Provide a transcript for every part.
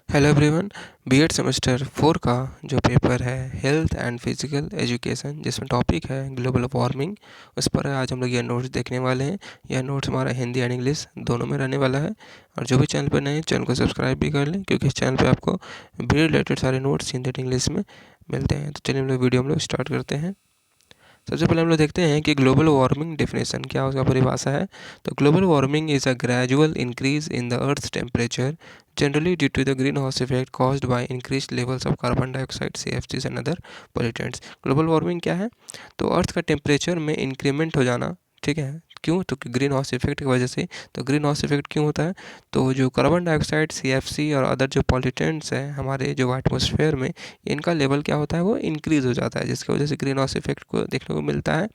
Hello everyone. BEd semester 4 का जो paper है हेल्थ एंड फिजिकल एजुकेशन, जिसमें टॉपिक है ग्लोबल वार्मिंग, उस पर आज हम लोग यह नोट्स देखने वाले हैं। यह नोट्स हमारा हिंदी एंड इंग्लिश दोनों में रहने वाला है। और जो भी चैनल पर नए हैं चैनल को सब्सक्राइब भी कर लें, क्योंकि इस चैनल पे आपको बीएड रिलेटेड सारे नोट्स हिंदी एंड इंग्लिश में मिलते हैं। तो चलिए हम लोग स्टार्ट करते हैं। सबसे पहले हम लोग देखते हैं कि ग्लोबल वार्मिंग डेफिनेशन क्या, उसका परिभाषा है। तो global warming is a gradual increase in the earth's temperature generally due to the greenhouse effect caused by increased levels of carbon dioxide, CFCs and other pollutants। Global warming क्या है? तो अर्थ का temperature में इंक्रीमेंट हो जाना। ठीक है, क्यों? तो ग्रीन हाउस इफेक्ट की वजह से। तो ग्रीन हाउस इफेक्ट क्यों होता है? तो जो कार्बन डाइऑक्साइड, CFC और अदर जो पॉल्यूटेंट्स हैं हमारे जो एटमॉस्फेयर में, इनका लेवल क्या होता है, वो इंक्रीज़ हो जाता है, जिसकी वजह से ग्रीन हाउस इफेक्ट को देखने को मिलता है।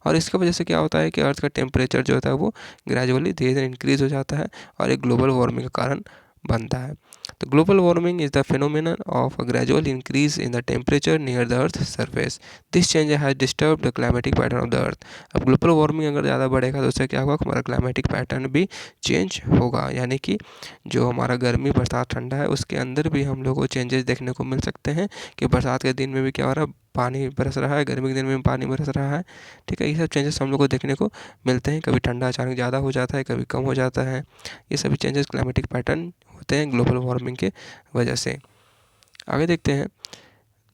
और इसकी वजह से क्या होता है कि अर्थ का टेम्परेचर जो होता है वो ग्रेजुअली धीरे धीरे इंक्रीज़ हो जाता है और एक ग्लोबल वार्मिंग का कारण बनता है। तो global warming is the phenomenon of a gradual increase in the temperature near the earth surface. This change has disturb the climatic pattern of the earth. अब ग्लोबल वार्मिंग अगर ज़्यादा बढ़ेगा तो उससे क्या होगा, हमारा क्लाइमेटिक पैटर्न भी चेंज होगा, यानी कि जो हमारा गर्मी, बरसात, ठंडा है, उसके अंदर भी हम लोग को चेंजेस देखने को मिल सकते हैं कि बरसात के दिन में भी क्या हो रहा है, पानी बरस रहा है, गर्मी के दिन में पानी बरस रहा है। ठीक है, ये सब चेंजेस हम लोग को देखने को मिलते हैं। कभी ठंडा अचानक ज़्यादा हो जाता है, कभी कम हो जाता है। ये सभी चेंजेस क्लाइमेटिक पैटर्न होते हैं ग्लोबल वार्मिंग के वजह से। आगे देखते हैं।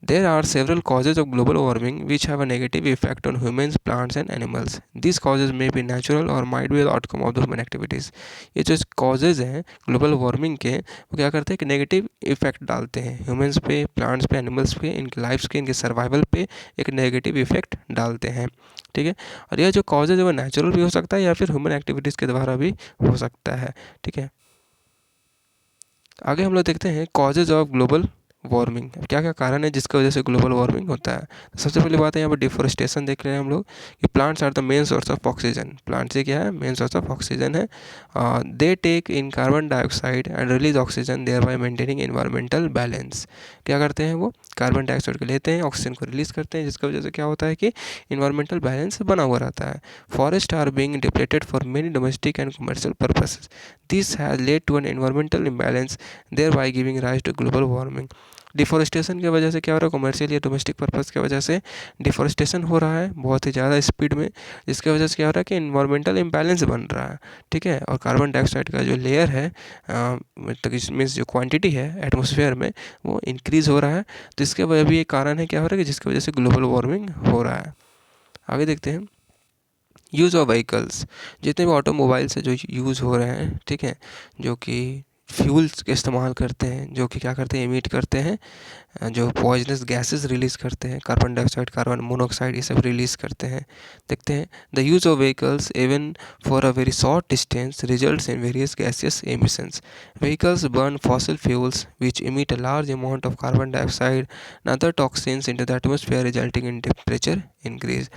There are several causes of global warming which have a negative effect on humans, plants and animals. These causes may be natural or might be the outcome of the human activities। ये जो causes हैं global warming के, वो क्या करते हैं कि negative effect डालते हैं ह्यूमंस पे, प्लांट्स पे, एनिमल्स पे, इनकी लाइफ्स के, इनके सर्वाइवल पे एक नेगेटिव इफेक्ट डालते हैं। ठीक है, और यह जो कॉजेज है वो नेचुरल भी हो सकता है या फिर ह्यूमन एक्टिविटीज़ के द्वारा भी हो सकता है। ठीक है, आगे हम लोग देखते हैं कॉजेज ऑफ ग्लोबल वार्मिंग। क्या क्या कारण है जिसकी वजह से ग्लोबल वार्मिंग होता है। तो सबसे पहली बात है यहाँ पर डिफोरेस्टेशन देख रहे हैं हम लोग कि plants are the main source of oxygen. Plant से क्या है, मेन सोर्स ऑफ ऑक्सीजन है। They take in carbon dioxide and release oxygen, thereby maintaining environmental balance. क्या करते हैं वो, कार्बन डाइऑक्साइड को लेते हैं, ऑक्सीजन को रिलीज करते हैं, जिसकी वजह से क्या होता है कि इन्वायरमेंटल बैलेंस बना हुआ रहता है। Forest are being depleted for many domestic and commercial purposes. This has led to an environmental imbalance, thereby giving rise to global warming. Deforestation की वजह से क्या हो रहा है, कमर्शियल या डोमेस्टिक पर्पज़ की वजह से डिफॉरेस्टेशन हो रहा है बहुत ही ज़्यादा स्पीड में, जिसकी वजह से क्या हो रहा है कि इन्वायरमेंटल इम्बैलेंस बन रहा है। ठीक है, और कार्बन डाइऑक्साइड का जो लेयर है, मतलब इसमें जो क्वांटिटी है एटमॉस्फेयर में, वो इंक्रीज़ हो रहा है। तो इसके वजह भी एक कारण है क्या हो रहा है कि जिसकी वजह से ग्लोबल वार्मिंग हो रहा है। आगे देखते हैं। यूज़ ऑफ व्हीकल्स, जितने भी ऑटोमोबाइल्स है जो यूज़ हो रहे हैं, ठीक है, जो कि फ्यूल्स के इस्तेमाल करते हैं, जो कि क्या करते हैं, इमिट करते हैं, जो पॉइजनस गैसेस रिलीज़ करते हैं, कार्बन डाइऑक्साइड, कार्बन मोनोऑक्साइड, ये सब रिलीज़ करते हैं। देखते हैं। The use of vehicles even for a very short distance results in various gases emissions. Vehicles burn fossil fuels which emit a large amount of carbon dioxide and other toxins into the atmosphere resulting in temperature increase।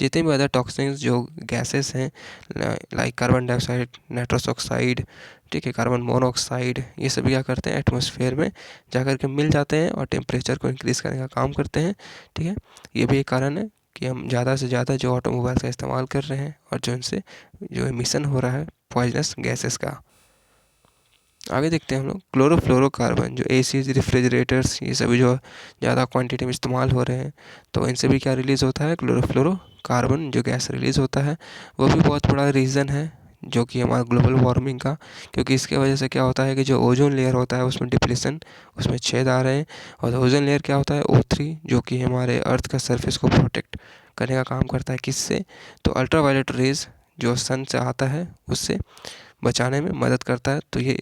जितने भी other toxins जो gases हैं, like carbon dioxide, nitrous oxide, ठीक है, carbon monoxide, ये सभी क्या करते हैं, एटमॉस्फेयर में जाकर के मिल जाते हैं और टेम्परेचर को इंक्रीज़ करने का काम करते हैं। ठीक है, ये भी एक कारण है कि हम ज़्यादा से ज़्यादा जो ऑटोमोबाइल का इस्तेमाल कर रहे हैं और जो इनसे जो एमिशन हो रहा है पॉइजनस गैसेस का। आगे देखते हैं हम लोग क्लोरोफ्लोरोकार्बन, जो एसीज, रेफ्रिजरेटर्स, ये सभी जो ज़्यादा क्वांटिटी में इस्तेमाल हो रहे हैं, तो इनसे भी क्या रिलीज़ होता है, क्लोरोफ्लोरोकार्बन जो गैस रिलीज़ होता है। वो भी बहुत बड़ा रीज़न है जो कि हमारा ग्लोबल वार्मिंग का, क्योंकि इसके वजह से क्या होता है कि जो ओजोन लेयर होता है उसमें डिप्लीशन, उसमें छेद आ रहे हैं। और ओजोन लेयर क्या होता है, O3, जो कि हमारे अर्थ का सरफेस को प्रोटेक्ट करने का काम करता है। किससे? तो अल्ट्रावायलेट रेज जो सन से आता है उससे बचाने में मदद करता है। तो ये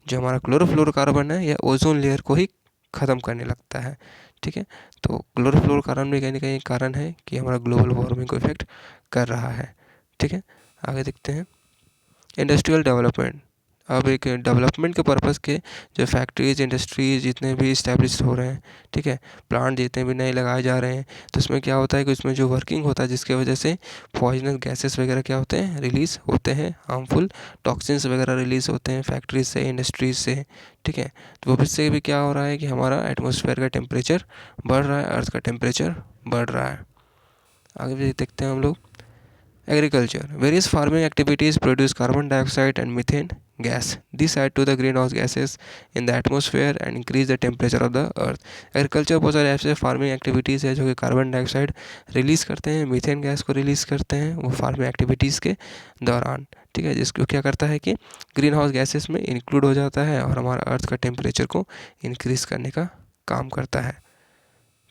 जो हमारा क्लोरोफ्लोरोकार्बन है, यह ओजोन लेयर को ही ख़त्म करने लगता है। ठीक है, तो क्लोरोफ्लोरोकार्बन भी कहीं ना कहीं कारण है कि हमारा ग्लोबल वार्मिंग को इफेक्ट कर रहा है। ठीक है, आगे देखते हैं। Industrial development. अब एक डेवलपमेंट के पर्पज़ के जो फैक्ट्रीज, इंडस्ट्रीज जितने भी इस्टेब्लिश हो रहे हैं, ठीक है, प्लांट जितने भी नए लगाए जा रहे हैं, तो उसमें क्या होता है कि उसमें जो वर्किंग होता है जिसकी वजह से पॉइजनस गैसेस वगैरह क्या होते हैं, रिलीज़ होते हैं, हार्मफुल टॉक्सिन्स वगैरह रिलीज़ होते हैं फैक्ट्रीज से, इंडस्ट्रीज से। ठीक है, तो भविष्य भी क्या हो रहा है कि हमारा एटमॉस्फेयर का टेम्परेचर बढ़ रहा है, अर्थ का टेम्परेचर बढ़ रहा है। आगे भी देखते हैं हम लोग। Agriculture, various farming activities produce carbon dioxide and methane gas. This add to the greenhouse gases in the atmosphere and increase the temperature of the earth. Agriculture बहुत सारे ऐसे फार्मिंग एक्टिविटीज़ है जो कि कार्बन डाइऑक्साइड रिलीज़ करते हैं, methane gas को release करते हैं वो फार्मिंग एक्टिविटीज़ के दौरान, ठीक है, जिसको क्या करता है कि ग्रीन हाउस गैसेस में इंक्लूड हो जाता है और हमारा अर्थ का टेम्परेचर को इंक्रीज़ करने का काम करता है।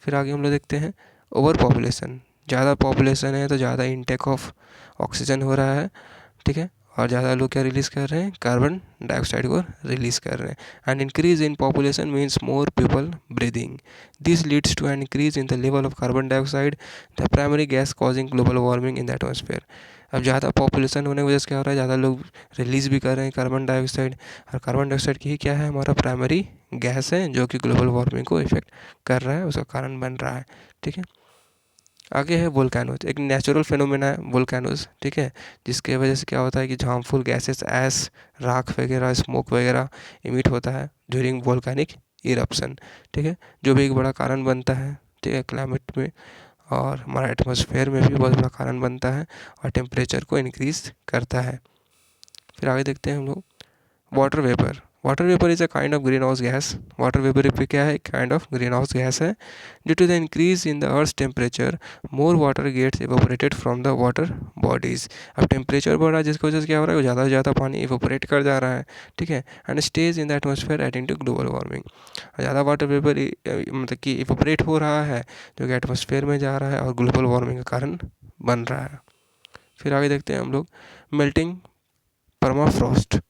फिर आगे हम लोग देखते हैं ओवर पॉपुलेशन। ज़्यादा पॉपुलेशन है तो ज़्यादा इनटेक ऑफ ऑक्सीजन हो रहा है, ठीक है, और ज़्यादा लोग क्या रिलीज़ कर रहे हैं, कार्बन डाइऑक्साइड को रिलीज़ कर रहे हैं। And increase in population means more people breathing, this leads to an increase in the level of carbon dioxide, the primary gas causing global warming in the atmosphere. अब ज़्यादा population होने की वजह से क्या हो रहा है, ज़्यादा लोग रिलीज़ भी कर रहे हैं कार्बन डाइऑक्साइड, और कार्बन डाइऑक्साइड की ही क्या है, हमारा प्राइमरी गैस है जो कि ग्लोबल वार्मिंग को इफेक्ट कर रहा है, उसका कारण बन रहा है, ठीक है। आगे है वोल्केनोज, एक नेचुरल फिनोमेना है वोल्केनोज, ठीक है, जिसके वजह से क्या होता है कि हार्मफुल गैसेस ऐश, राख वगैरह, स्मोक वगैरह इमिट होता है ड्यूरिंग वोल्केनिक इरप्शन, ठीक है, जो भी एक बड़ा कारण बनता है, ठीक है, क्लाइमेट में और हमारा एटमॉस्फेयर में भी बहुत बड़ा कारण बनता है और टेम्परेचर को इंक्रीज करता है। फिर आगे देखते हैं हम लोग water vapour. Water vapour is a kind of greenhouse gas. Water vapour भी क्या है, kind of greenhouse gas है। Due to the increase in the earth temperature more water gets evaporated from the water bodies. अब temperature बढ़ रहा है जिसकी वजह से क्या हो रहा है, ज़्यादा से ज़्यादा पानी इवोपरेट कर जा रहा है, ठीक है, and stage in the atmosphere adding to global warming. ज़्यादा वाटर वेपर मतलब कि इवोपरेट हो रहा है जो कि एटमॉस्फेयर में जा रहा है और ग्लोबल वार्मिंग का कारण बन रहा है। फिर आगे देखते हैं हम लोग मेल्टिंग परमाफ्रॉस्ट।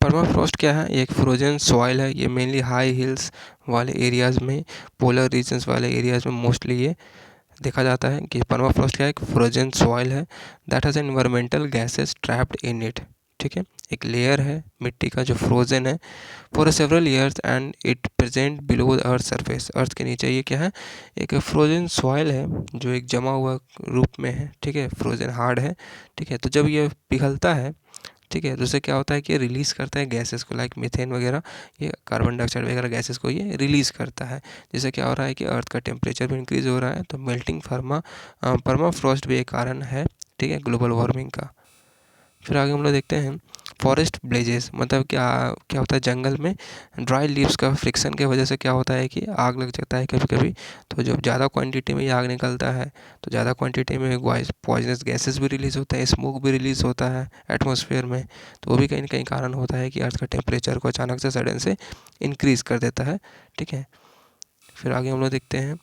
परमाफ्रॉस्ट क्या है, ये एक फ्रोजन सॉइल है। ये मेनली हाई हिल्स वाले एरियाज़ में, पोलर रीजन्स वाले एरियाज़ में मोस्टली ये देखा जाता है कि परमाफ्रॉस्ट क्या है, एक फ्रोजन सॉइल है that has environmental gases trapped in it, ठीक है, एक लेयर है मिट्टी का जो फ्रोजन है for several years and it present below the earth surface. Earth के नीचे ये क्या है, एक फ्रोजन सॉइल है जो एक जमा हुआ रूप में है, ठीक है, फ्रोजन हार्ड है, ठीक है। तो जब ये पिघलता है, ठीक है, तो उससे क्या होता है कि रिलीज़ करता है गैसेस को, लाइक मीथेन वगैरह, ये कार्बन डाइऑक्साइड वगैरह गैसेस को ये रिलीज़ करता है, जिससे क्या हो रहा है कि अर्थ का टेम्परेचर भी इंक्रीज़ हो रहा है। तो मेल्टिंग परमाफ्रॉस्ट भी एक कारण है, ठीक है, ग्लोबल वार्मिंग का। फिर आगे हम लोग देखते हैं फॉरेस्ट ब्लेजेस, मतलब क्या क्या होता है, जंगल में ड्राई लीव्स का फ्रिक्शन की वजह से क्या होता है कि आग लग जाता है कभी कभी। तो जब ज़्यादा क्वांटिटी में ये आग निकलता है तो ज़्यादा क्वांटिटी में पॉइजनस गैसेस भी रिलीज़ होता है, स्मोक भी रिलीज़ होता है एटमॉस्फेयर में। तो वो भी कहीं ना कहीं कारण होता है कि अर्थ का टेम्परेचर को अचानक से सडन से इंक्रीज़ कर देता है, ठीक है। फिर आगे हम लोग देखते हैं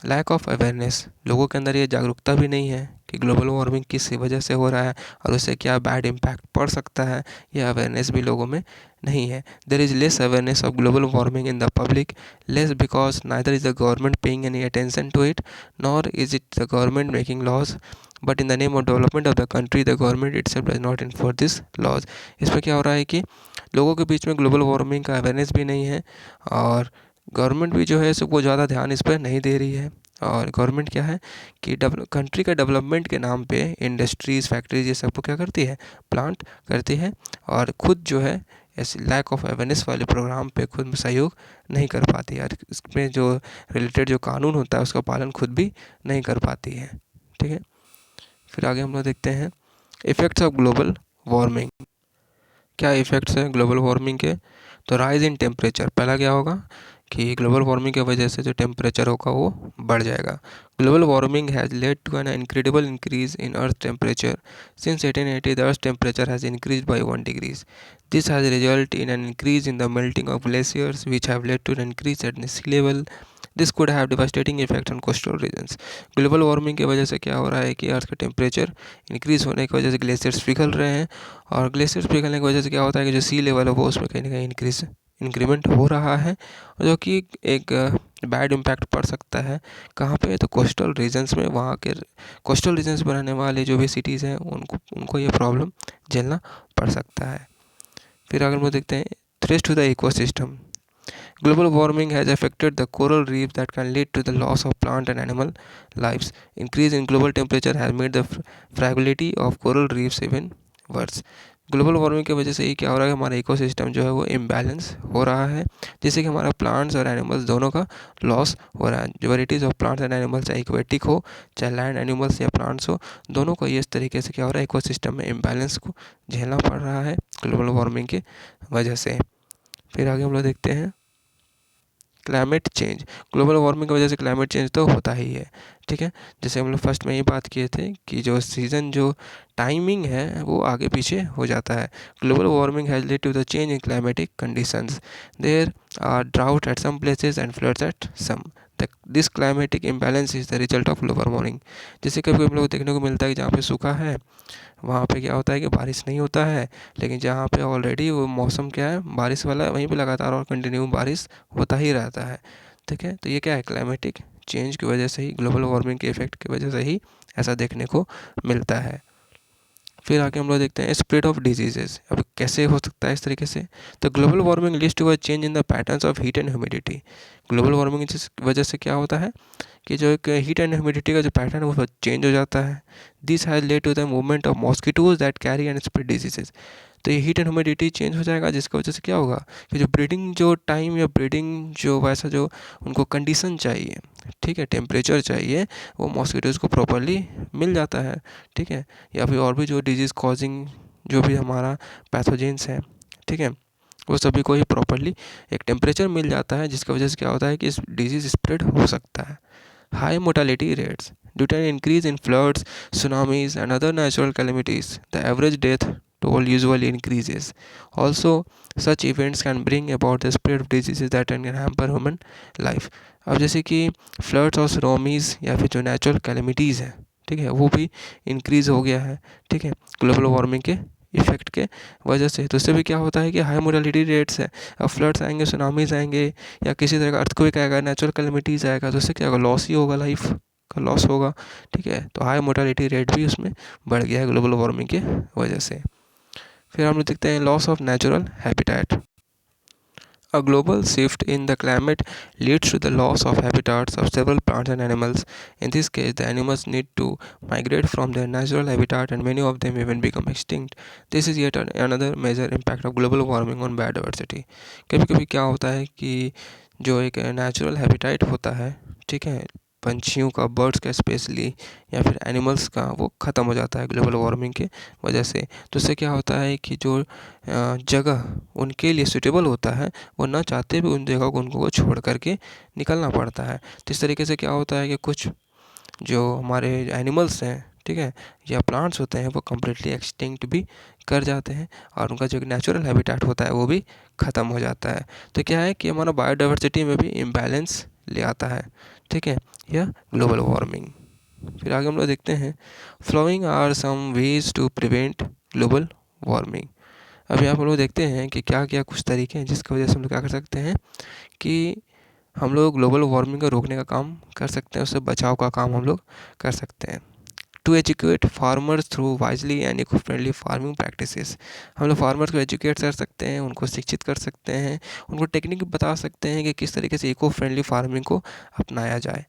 लैक ऑफ अवेयरनेस, लोगों के अंदर ये जागरूकता भी नहीं है कि ग्लोबल वार्मिंग किस वजह से हो रहा है और उससे क्या बैड इम्पैक्ट पड़ सकता है, ये अवेयरनेस भी लोगों में नहीं है। There is less awareness of global warming in the public, less because neither is the government paying any attention to it nor is it the government making laws, but in the name of development of the country the government itself does not enforce this laws. इसमें क्या हो रहा है कि लोगों के बीच में global warming का अवेयरनेस भी नहीं है और गवर्नमेंट भी जो है सो वो ज़्यादा ध्यान इस पर नहीं दे रही है। और गवर्नमेंट क्या है कि कंट्री का डेवलपमेंट के नाम पे इंडस्ट्रीज़, फैक्ट्रीज ये सबको क्या करती है, प्लांट करती है, और खुद जो है ऐसे लैक ऑफ अवेयरनेस वाले प्रोग्राम पे खुद सहयोग नहीं कर पाती है, इसमें जो रिलेटेड जो कानून होता है उसका पालन खुद भी नहीं कर पाती है, ठीक है। फिर आगे हम लोग देखते हैं इफ़ेक्ट्स ऑफ ग्लोबल वार्मिंग। क्या इफ़ेक्ट्स हैं ग्लोबल वार्मिंग के, तो राइज इन टेम्परेचर, पहला क्या होगा कि ग्लोबल वार्मिंग की वजह से जो टेम्परेचर होगा वो बढ़ जाएगा। Global warming has led to an incredible increase in earth temperature since 1880 the earth temperature has increase by 1 degrees. This has result in an increase in the melting of glaciers which have led to an increase at the sea level. This could have devastating effect on coastal regions. Global warming की वजह से क्या हो रहा है कि अर्थ का temperature increase होने की वजह से ग्लेशियर्स पिघल रहे हैं, और ग्लेशियर्स पिघलने की वजह से क्या होता है कि जो सी लेवल है वो उसमें कहीं ना कहीं इंक्रीमेंट हो रहा है, जो कि एक बैड इम्पैक्ट पड़ सकता है कहाँ पे, तो कोस्टल रीजन्स में। वहाँ के कोस्टल रीजन्स में रहने वाले जो भी सिटीज़ हैं उनको ये प्रॉब्लम झेलना पड़ सकता है। फिर अगर हम देखते हैं threat to the ecosystem, global warming has affected the coral reef that can lead to the loss of plant and animal lives. Increase in global temperature has made the fragility of coral reefs even worse. Global warming की वजह से ही क्या हो रहा है, हमारा ecosystem जो है वो इम्बैलेंस हो रहा है, जिससे कि हमारा प्लांट्स और एनिमल्स दोनों का लॉस हो रहा है। जो varieties of plants and animals, चाहे एक्वेटिक हो चाहे लैंड एनिमल्स या प्लांट्स हो, दोनों को ये इस तरीके से क्या हो रहा है, इकोसिस्टम में इम्बैलेंस को झेलना पड़ रहा है ग्लोबल वार्मिंग की वजह से। फिर आगे हम लोग देखते हैं क्लाइमेट चेंज। ग्लोबल वार्मिंग की वजह से क्लाइमेट चेंज तो होता ही है, ठीक है। जैसे हम लोग फर्स्ट में ही बात किए थे कि जो सीज़न जो टाइमिंग है वो आगे पीछे हो जाता है। Global warming has led to the change in climatic conditions, there are drought at some places and floods at some. This climatic imbalance is the result of global warming. जैसे कभी हम लोग देखने को मिलता है कि जहाँ पे सूखा है वहाँ पे क्या होता है कि बारिश नहीं होता है, लेकिन जहाँ पे ऑलरेडी वो मौसम क्या है बारिश वाला है, वहीं पे लगातार और कंटिन्यू बारिश होता ही रहता है, ठीक है। तो ये क्या है, क्लाइमेटिक चेंज की वजह से ही, ग्लोबल वार्मिंग के इफेक्ट की वजह से ही ऐसा देखने को मिलता है। फिर आगे हम लोग देखते हैं स्प्रेड ऑफ डिजीजेस। अब कैसे हो सकता है इस तरीके से, तो global warming leads to a change in the patterns of heat and humidity. Global warming की वजह से क्या होता है कि जो एक हीट एंड ह्यूमिडिटी का जो पैटर्न है वो चेंज हो जाता है। This has led to the movement of mosquitoes that carry and spread diseases. तो ये हीट एंड ह्यूमिडिटी चेंज हो जाएगा, जिसकी वजह से क्या होगा कि जो ब्रीडिंग जो टाइम या ब्रीडिंग जो वैसा जो उनको कंडीशन चाहिए, ठीक है, टेम्परेचर चाहिए, वो मॉस्किटोज़ को प्रॉपरली मिल जाता है, ठीक है। या फिर और भी जो डिजीज़ कॉजिंग जो भी हमारा पैथोजेंस है, ठीक है, वो सभी को ही प्रॉपरली एक टेम्परेचर मिल जाता है, जिसकी वजह से क्या होता है कि इस डिजीज़ स्प्रेड हो सकता है। High mortality rates due to an increase in floods, tsunamis and other natural calamities, the average death toll usually increases. Also, such events can bring about the spread of diseases that can hamper human life. अब जैसे कि floods और tsunamis या फिर जो natural calamities हैं, ठीक है, वो भी इंक्रीज़ हो गया है, ठीक है, ग्लोबल वार्मिंग के इफेक्ट के वजह से। तो उससे भी क्या होता है कि हाई मोर्टेलिटी रेट्स है। अब फ्लड्स आएंगे, सुनामीज आएंगे, या किसी तरह का अर्थक्वेक आएगा, नेचुरल कैलेमिटीज़ आएगा, तो उससे क्या होगा, लॉस ही होगा, लाइफ का लॉस होगा, ठीक है। तो हाई मोर्टेलिटी रेट भी उसमें बढ़ गया है ग्लोबल वार्मिंग के वजह से। फिर हम लोग देखते हैं loss of natural habitat. A global shift in the climate leads to the loss of habitats of several plants and animals. In this case, the animals need to migrate from their natural habitat and many of them even become extinct. This is yet another major impact of global warming on biodiversity. कभी कभी क्या होता है कि जो एक natural habitat होता है, ठीक है, पंछियों का, बर्ड्स का स्पेशली, या फिर एनिमल्स का, वो ख़त्म हो जाता है ग्लोबल वार्मिंग के वजह से। तो उससे क्या होता है कि जो जगह उनके लिए सूटेबल होता है, वो ना चाहते भी उन जगह को उनको छोड़ करके निकलना पड़ता है। तो इस तरीके से क्या होता है कि कुछ जो हमारे एनिमल्स हैं, ठीक है, या प्लांट्स होते हैं, वो कम्प्लीटली एक्सटिंक्ट भी कर जाते हैं, और उनका जो नेचुरल हैबिटेट होता है वो भी ख़त्म हो जाता है। तो क्या है कि हमारा बायोडाइवर्सिटी में भी इम्बैलेंस ले आता है, ठीक है, यह ग्लोबल वार्मिंग। फिर आगे हम लोग देखते हैं following are some ways to prevent global warming. अभी आप लोग देखते हैं कि क्या क्या कुछ तरीके हैं जिसकी वजह से हम लोग क्या कर सकते हैं कि हम लोग ग्लोबल वार्मिंग को रोकने का काम कर सकते हैं, उससे बचाव का काम हम लोग कर सकते हैं। To educate farmers through wisely and eco friendly farming practices. हम लोग फार्मर्स को एजुकेट कर सकते हैं, उनको शिक्षित कर सकते हैं, उनको टेक्निक बता सकते हैं कि किस तरीके से इको फ्रेंडली फार्मिंग को अपनाया जाए।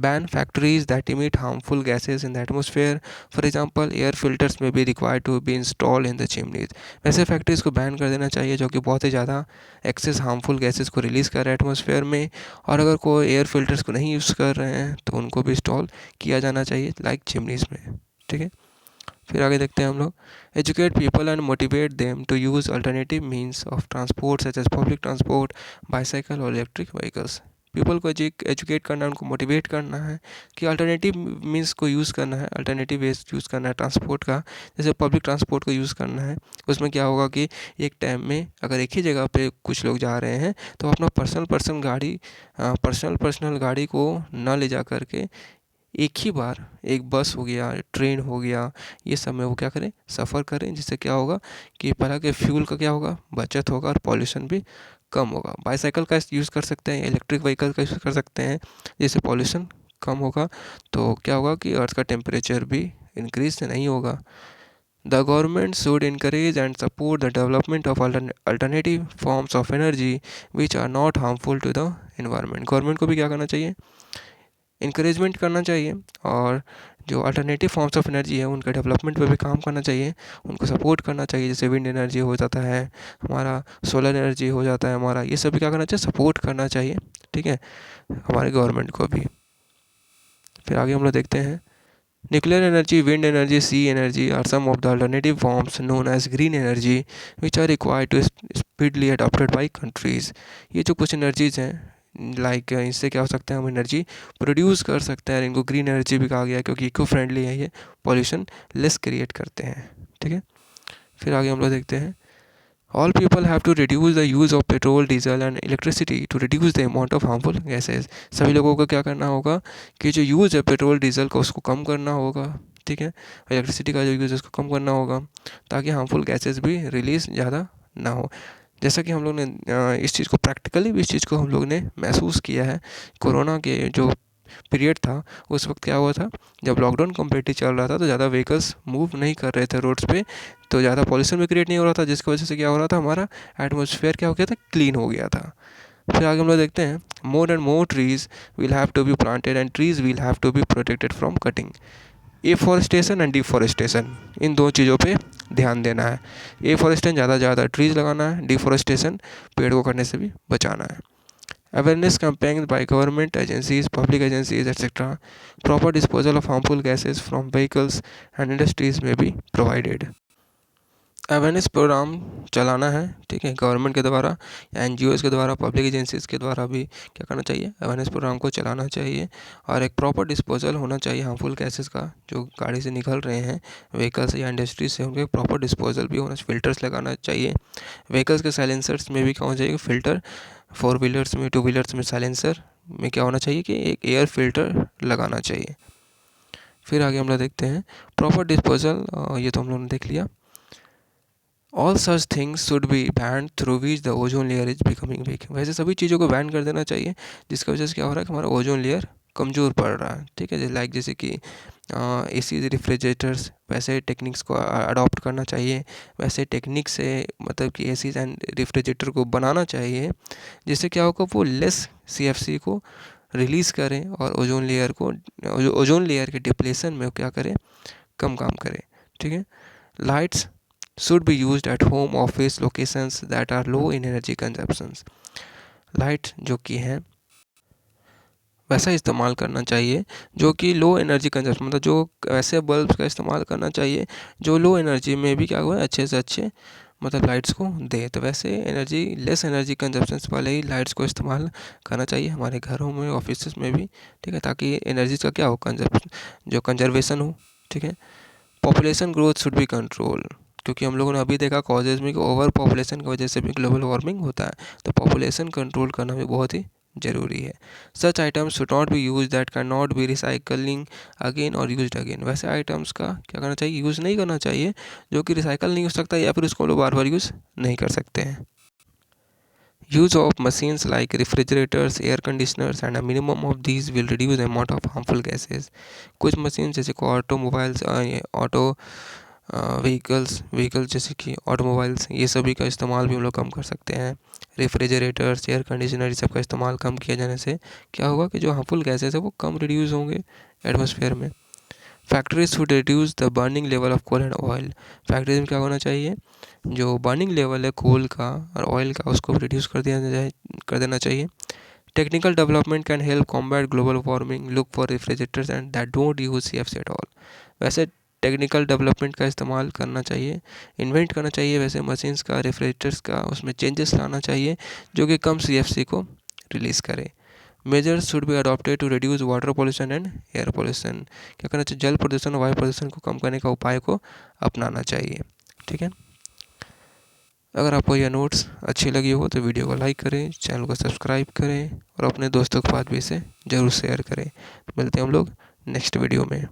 Ban factories that emit harmful gases in the atmosphere. For example, air filters may be required to be installed in the chimneys. वैसे फैक्ट्रीज़ को बैन कर देना चाहिए जो कि बहुत ही ज़्यादा एक्सेस हार्मफुल गैसेस को रिलीज़ कर रहे हैं एटमॉस्फेयर में, और अगर कोई एयर फिल्टर्स को नहीं यूज़ कर रहे हैं तो उनको भी इंस्टॉल किया जाना चाहिए, लाइक चिमनीज़ में, ठीक है। फिर आगे देखते हैं हम लोग educate people and motivate them to use alternative means of transport such as public transport, bicycle और इलेक्ट्रिक व्हीकल्स। पीपल को एजुकेट करना है, उनको मोटिवेट करना है कि अल्टरनेटिव मीन्स को यूज़ करना है, अल्टरनेटिव वेज यूज़ करना है ट्रांसपोर्ट का, जैसे पब्लिक ट्रांसपोर्ट को यूज़ करना है। उसमें क्या होगा कि एक टाइम में अगर एक ही जगह पे कुछ लोग जा रहे हैं तो अपना पर्सनल गाड़ी को ना ले जा करके एक ही बार एक बस हो गया, ट्रेन हो गया, ये सब में वो क्या करें, सफ़र करें, जिससे क्या होगा कि पहला के फ्यूल का क्या होगा, बचत होगा, और पॉल्यूशन भी कम होगा। बाईसाइकिल का यूज़ कर सकते हैं, इलेक्ट्रिक व्हीकल का यूज़ कर सकते हैं, जिससे पॉल्यूशन कम होगा। तो क्या होगा कि अर्थ का टेम्परेचर भी इंक्रीज नहीं होगा। The government should encourage and support the development of alternative forms of energy which are not harmful to the environment. Government को भी क्या करना चाहिए, इंकरेजमेंट करना चाहिए, और जो अल्टरनेटिव फॉर्म्स ऑफ एनर्जी है उनका डेवलपमेंट पे भी काम करना चाहिए, उनको सपोर्ट करना चाहिए। जैसे विंड एनर्जी हो जाता है हमारा, सोलर एनर्जी हो जाता है हमारा, ये सब क्या करना चाहिए, सपोर्ट करना चाहिए, ठीक है, हमारे गवर्नमेंट को भी। फिर आगे हम लोग देखते हैं, nuclear energy, wind energy, sea energy are some of the alternative forms known as green energy which are required to speedily adopted by countries. ये जो कुछ एनर्जीज़ हैं, लाइक इससे क्या हो सकता है, हम एनर्जी प्रोड्यूस कर सकते हैं, इनको ग्रीन एनर्जी भी कहा गया है क्योंकि इको फ्रेंडली है, ये पॉल्यूशन लेस क्रिएट करते हैं, ठीक है। फिर आगे हम लोग देखते हैं, all people have to reduce the use of petrol, diesel and electricity to reduce the amount of harmful gases. सभी लोगों को क्या करना होगा कि जो यूज़ है पेट्रोल डीजल का उसको कम करना होगा, ठीक है, इलेक्ट्रिसिटी का जो यूज़ है उसको कम करना होगा, ताकि हार्मफुल गैसेज भी रिलीज़ ज़्यादा ना हो। जैसा कि हम लोग ने इस चीज़ को प्रैक्टिकली भी, इस चीज़ को हम लोग ने महसूस किया है। कोरोना के जो पीरियड था उस वक्त क्या हुआ था, जब लॉकडाउन कम्प्लीटली चल रहा था तो ज़्यादा व्हीकल्स मूव नहीं कर रहे थे रोड्स पे, तो ज़्यादा पॉल्यूशन भी क्रिएट नहीं हो रहा था, जिसकी वजह से क्या हो रहा था, हमारा एटमॉस्फेयर क्या हो गया था, क्लीन हो गया था। फिर आगे हम लोग देखते हैं, more and more trees will have to be planted and trees will have to be protected from cutting. Afforestation and deforestation, इन दो चीज़ों पे ध्यान देना है। एफॉरेस्टेशन ज़्यादा ट्रीज़ लगाना है, डिफॉरेस्टेशन पेड़ को कटने से भी बचाना है। Awareness campaigns by government agencies, public agencies, etc. Proper disposal of harmful gases from vehicles and industries may be provided. Awareness programme चलाना है, ठीक है, गवर्नमेंट के द्वारा या NGOs के द्वारा, पब्लिक एजेंसीज़ के द्वारा भी क्या करना चाहिए, अवेयरनेस प्रोग्राम को चलाना चाहिए, और एक प्रॉपर डिस्पोजल होना चाहिए हार्मफुल गैसेस का जो गाड़ी से निकल रहे हैं, व्हीकल्स या इंडस्ट्रीज से, उनके प्रॉपर डिस्पोजल भी होना, फिल्टर्स लगाना चाहिए। व्हीकल्स के साइलेंसर्स में भी क्या होना चाहिए, फिल्टर, 4 व्हीलर्स में, 2 व्हीलर्स में साइलेंसर में क्या होना चाहिए कि एक एयर फिल्टर लगाना चाहिए। फिर आगे हम लोग देखते हैं प्रॉपर डिस्पोजल, ये तो हम लोगों ने देख लिया। All such things should be ban through which the ozone layer is becoming week. वैसे सभी चीज़ों को बैन कर देना चाहिए जिसकी वजह से क्या हो रहा है कि हमारा ओजोन लेयर कमज़ोर पड़ रहा है, ठीक है। लाइक जैसे कि एसी, रेफ्रिजरेटर्स, वैसे टेक्निक्स को अडॉप्ट करना चाहिए, वैसे टेक्निक से मतलब कि एसी एंड रेफ्रिजरेटर को बनाना चाहिए जिससे क्या होगा, वो लेस CFC को रिलीज़ करें और ओजोन लेयर के डिप्लेशन में क्या करें, कम काम करें, ठीक है। Lights should be used at home office locations that are low in energy consumptions। Light जो कि है वैसा इस्तेमाल करना चाहिए जो कि लो एनर्जी कंजप्शन, मतलब जो ऐसे बल्ब का इस्तेमाल करना चाहिए जो लो एनर्जी में भी क्या हुआ है, अच्छे से अच्छे मतलब लाइट्स को दे। तो वैसे लेस एनर्जी कंजप्शन वाले ही लाइट्स को इस्तेमाल करना चाहिए हमारे घरों में, ऑफिस में भी, ठीक है, ताकि एनर्जी का क्या हो, कंजर्वेशन हो, ठीक है। Population growth should be control, क्योंकि हम लोगों ने अभी देखा कॉजेज़ में कि ओवर पॉपुलेशन की वजह से भी ग्लोबल वार्मिंग होता है, तो पॉपुलेशन कंट्रोल करना भी बहुत ही ज़रूरी है। Such items should not be use that can not be recycling again और यूज्ड अगेन। वैसे आइटम्स का क्या करना चाहिए, यूज़ नहीं करना चाहिए जो कि रिसाइकल नहीं हो सकता या फिर उसको हम लोग बार बार यूज़ नहीं कर सकते हैं। Use of machines like refrigerators, air conditioners and a minimum of these will reduce the amount of harmful gases। कुछ मशीन जैसे को ऑटोमोबाइल्स, व्हीकल्स जैसे कि ऑटोमोबाइल्स, ये सभी का इस्तेमाल भी हम लोग कम कर सकते हैं। रेफ्रिजरेटर्स, एयर कंडीशनर, ये सब का इस्तेमाल कम किया जाने से क्या होगा कि जो हार्मफुल गैसेस है वो कम रिड्यूस होंगे एटमॉस्फेयर में। Factories should reduce the burning level of coal and oil. Factories में क्या होना चाहिए, जो बर्निंग लेवल है कोल का और ऑयल का उसको रिड्यूस कर देना चाहिए। Technical development can help combat global warming, look for refrigerators and that don't use CFC at all. वैसे टेक्निकल डेवलपमेंट का इस्तेमाल करना चाहिए, इन्वेंट करना चाहिए वैसे मशीन्स का, रेफ्रिजरेटर्स का, उसमें चेंजेस लाना चाहिए जो कि कम CFC को रिलीज़ करे। Measures should be adopted to reduce water pollution and air pollution. क्या करना चाहिए, जल प्रदूषण और वायु प्रदूषण को कम करने का उपाय को अपनाना चाहिए, ठीक है। अगर आपको यह नोट्स अच्छी लगी हो तो वीडियो को लाइक करें, चैनल को सब्सक्राइब करें और अपने दोस्तों के साथ भी इसे ज़रूर शेयर करें। मिलते हैं हम लोग नेक्स्ट वीडियो में।